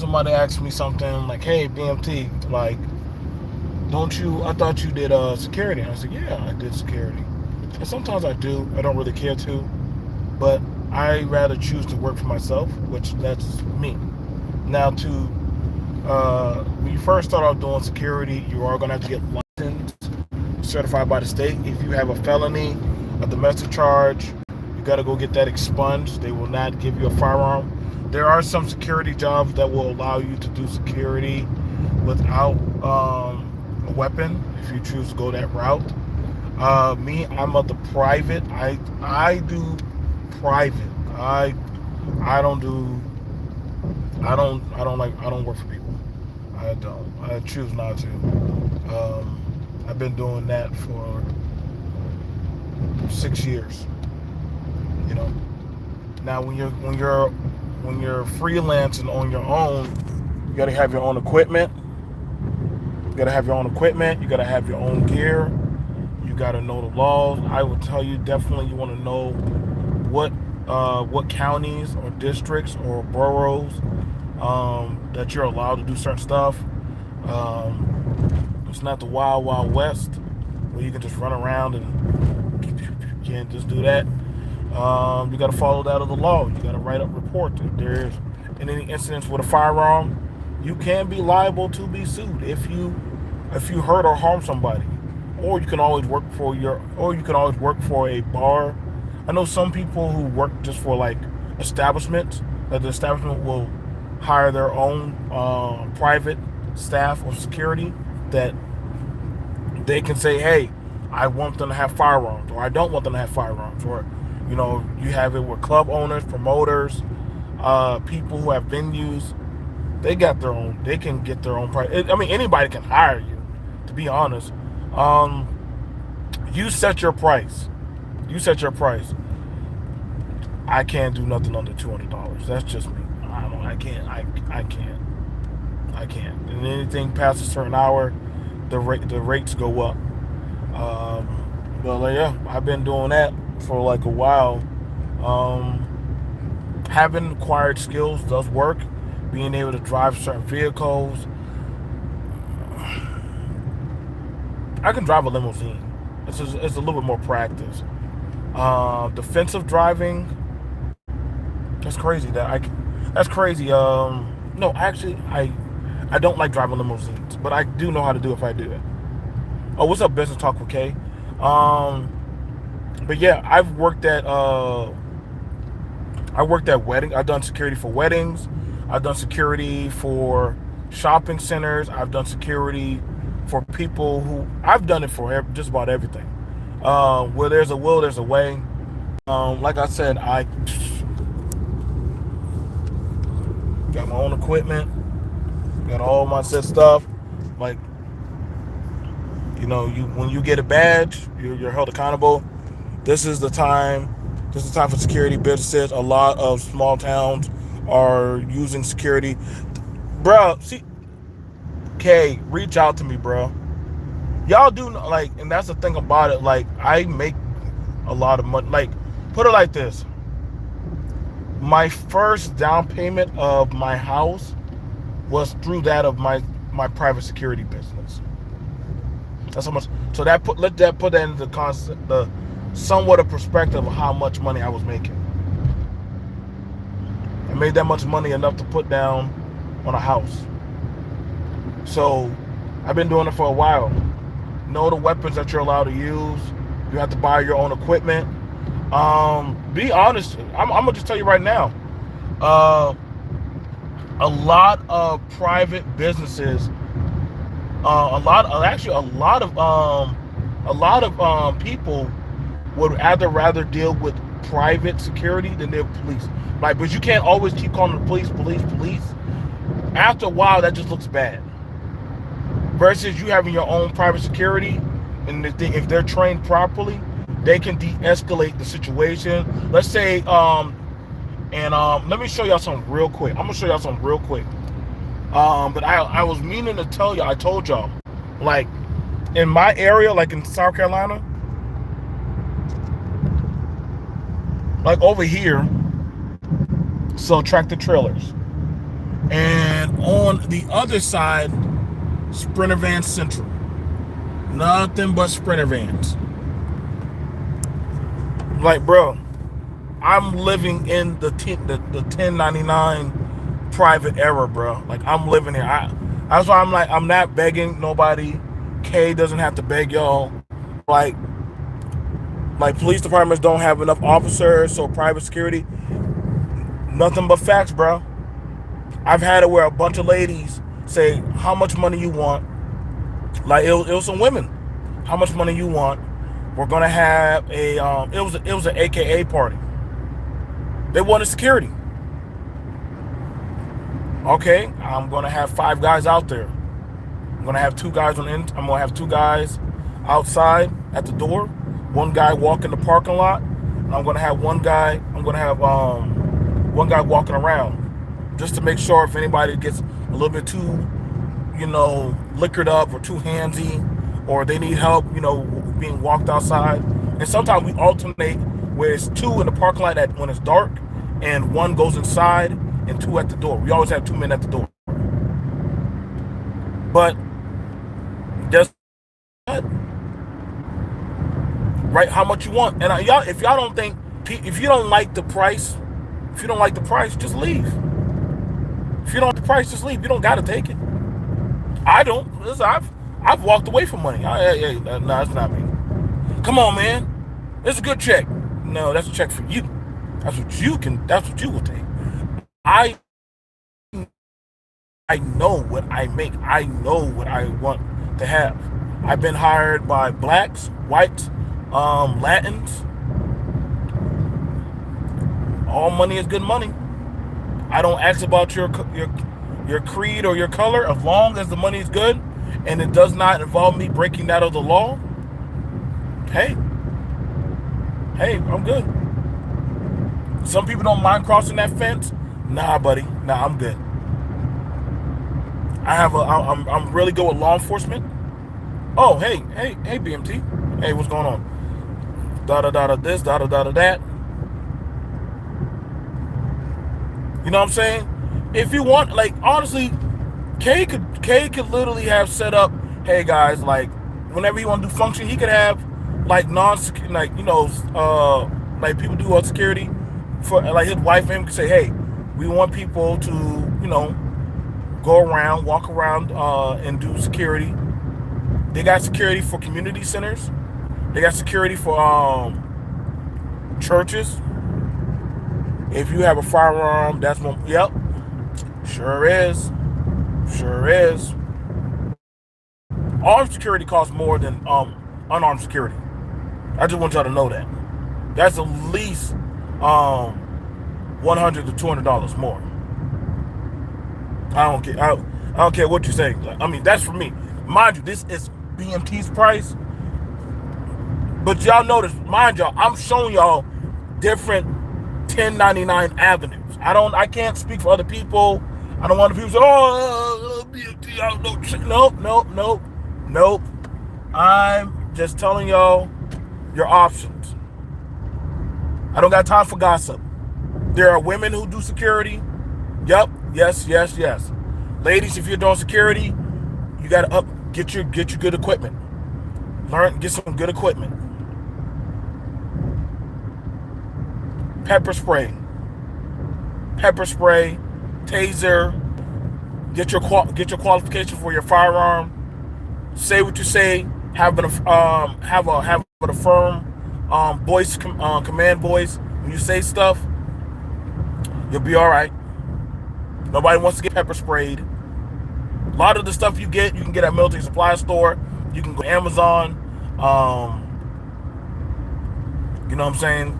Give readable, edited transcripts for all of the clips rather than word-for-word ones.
somebody asked me something like, "Hey, B.M.T, like, don't you? I thought you did security." And I said, "Yeah, I did security." And sometimes I do. I don't really care to, but I rather choose to work for myself, which that's me. Now, to when you first start off doing security, you are gonna have to get licensed, certified by the state. If you have a felony, a domestic charge, you got to go get that expunged. They will not give you a firearm. There are some security jobs that will allow you to do security without a weapon if you choose to go that route. Me, I'm of the private. I do private. I don't do. I don't work for people. I don't. I choose not to. I've been doing that for 6 years. You know. Now, when you're freelancing on your own, you got to have your own equipment. You got to have your own equipment. You got to have your own gear. You got to know the laws. I would tell you definitely you want to know what what counties or districts or boroughs that you're allowed to do certain stuff. It's not the wild wild west where you can just run around and you can't just do that. You got to follow that of the law. You got to write up reports. If there's any incidents with a firearm, you can be liable to be sued if you hurt or harm somebody. Or you can always work for a bar. I know some people who work just for like establishments, that the establishment will hire their own private staff of security that they can say, hey, I want them to have firearms, or I don't want them to have firearms, or you have it with club owners, promoters, people who have venues. They can get their own price. I mean, anybody can hire you, to be honest. Um, you set your price. You set your price. I can't do nothing under $200. That's just me. I don't. I can't. I can't. I can't. And anything past a certain hour, the rates go up. But like, yeah, I've been doing that for like a while. Having acquired skills does work. Being able to drive certain vehicles. I can drive a limousine. It's a little bit more practice. Defensive driving. That's crazy. That's crazy. No, actually, I don't like driving limousines, but I do know how to do it if I do it. Oh, what's up, Business Talk with K? But yeah, I worked at wedding. I've done security for weddings. I've done security for shopping centers. I've done security for people who I've done it for just about everything. Where there's a will, there's a way. Like I said, I got my own equipment, got all my set stuff. Like, you when you get a badge, you're held accountable. This is the time. This is the time for security businesses. A lot of small towns are using security. Bro, see, Kay, reach out to me, bro. Y'all do like, and that's the thing about it. Like, I make a lot of money. Like, put it like this: my first down payment of my house was through that of my private security business. That's how much. So let that put that into the somewhat of perspective of how much money I was making. I made that much money enough to put down on a house. So I've been doing it for a while. Know the weapons that you're allowed to use. You have to buy your own equipment. Be honest. I'm gonna just tell you right now. A lot of private businesses, a lot of people would rather deal with private security than their police. Like, but you can't always keep calling the police. After a while, that just looks bad. Versus you having your own private security, and if they're trained properly, they can de-escalate the situation. Let's say, let me show y'all something real quick. I'm gonna show y'all something real quick. But I was meaning to tell y'all. I told y'all, like, in my area, like in South Carolina, like over here, sell tractor trailers. And on the other side, Sprinter Van Central. Nothing but Sprinter Vans. Like, bro, I'm living in the 1099 private era, bro. Like, I'm living here. That's why I'm like, I'm not begging nobody. K doesn't have to beg y'all. Like, police departments don't have enough officers, so private security. Nothing but facts, bro. I've had it where a bunch of ladies say, "How much money you want?" Like, it was some women. "How much money you want? We're gonna have a it was an AKA party. They wanted security. Okay, I'm gonna have 5 guys out there. I'm gonna have 2 guys I'm gonna have 2 guys outside at the door. 1 guy walking the parking lot. And I'm gonna have one guy. I'm gonna have 1 guy walking around, just to make sure if anybody gets a little bit too, liquored up or too handsy, or they need help, being walked outside. And sometimes we alternate where it's 2 in the parking lot when it's dark, and 1 goes inside and 2 at the door. We always have 2 men at the door. But just right, how much you want? And y'all, if y'all don't think, if you don't like the price, just leave. If you don't like the price, just leave. You don't gotta take it. I don't. Listen, I've walked away from money. Hey, no, that's not me. Come on, man. It's a good check. No, that's a check for you. That's what you can. That's what you will take. I know what I make. I know what I want to have. I've been hired by blacks, whites, Latins. All money is good money. I don't ask about your creed or your color, as long as the money is good and it does not involve me breaking that of the law. Hey, I'm good. Some people don't mind crossing that fence. Nah, buddy. Nah, I'm good. I'm really good with law enforcement. Oh, hey, B.M.T. Hey, what's going on? Da this, da that. You know what I'm saying? If you want, like, honestly, K could literally have set up, hey guys, like, whenever he want to do function, he could have like like people do security for, like, his wife and him could say, hey, we want people to go around, walk around, and do security. They got security for community centers. They got security for churches. If you have a firearm, that's one. Yep, sure is. Armed security costs more than unarmed security. I just want y'all to know that. That's at least $100 to $200 more. I don't care. I don't care what you say. I mean, that's for me. Mind you, this is B.M.T's price. But y'all notice, mind y'all, I'm showing y'all different 1099 avenues. I can't speak for other people. I don't want the people to say, oh, B.M.T, I don't know. Nope. I'm just telling y'all your options. I don't got time for gossip. There are women who do security. Yep. Yes. Ladies, if you're doing security, you gotta get your good equipment. Get some good equipment. Pepper spray, taser. Get your qualification for your firearm. Say what you say. Have a firm voice, command voice. When you say stuff, you'll be all right. Nobody wants to get pepper sprayed. A lot of the stuff you can get at military supply store. You can go to Amazon. You know what I'm saying?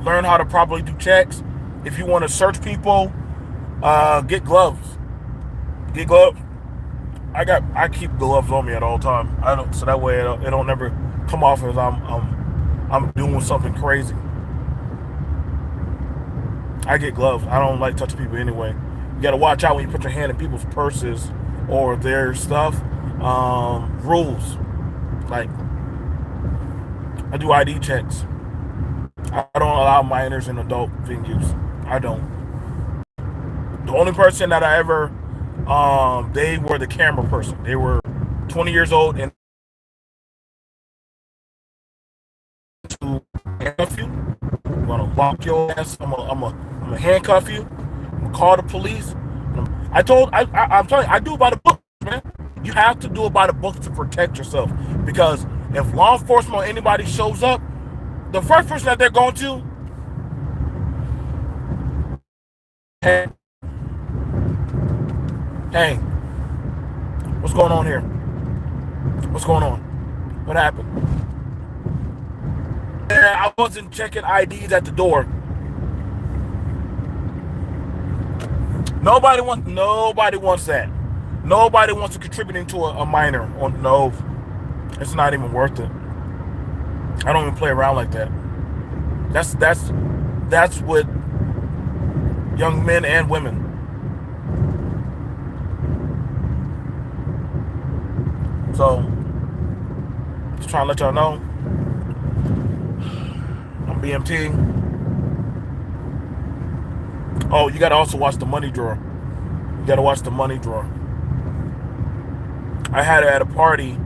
Learn how to properly do checks. If you want to search people, get gloves. I keep gloves on me at all time. So that way it don't never come off as I'm doing something crazy. I get gloves. I don't like touching people anyway. You got to watch out when you put your hand in people's purses or their stuff. Rules. Like, I do ID checks. I don't allow minors in adult venues. I don't. only person that I ever, they were the camera person. They were 20 years old and to handcuff you. I'm gonna lock your ass. I'm gonna handcuff you. I'm gonna call the police. I'm telling you, I do it by the book, man. You have to do it by the book to protect yourself. Because if law enforcement or anybody shows up, the first person that they're going to, hey, hey, what's going on here? What's going on? What happened? I wasn't checking IDs at the door. Nobody wants that. Nobody wants to contributing to a minor. No, it's not even worth it. I don't even play around like that. That's what young men and women. So, just trying to let y'all know, I'm B.M.T. Oh, you gotta also watch the money drawer. You gotta watch the money drawer. I had it at a party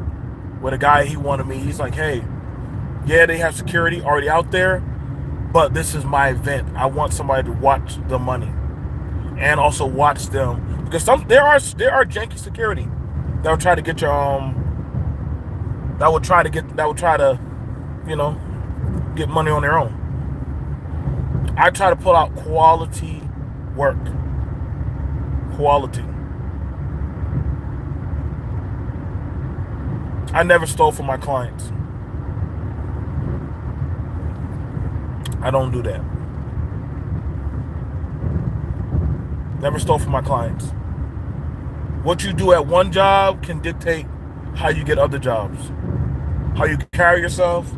with a guy. He wanted me. He's like, hey, yeah, they have security already out there, but this is my event. I want somebody to watch the money and also watch them, because there are janky security that will try to get your that would try to you know get money on their own. I try to pull out quality work. Quality. I never stole from my clients. I don't do that. Never stole from my clients. What you do at one job can dictate how you get other jobs. How you carry yourself.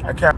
I carry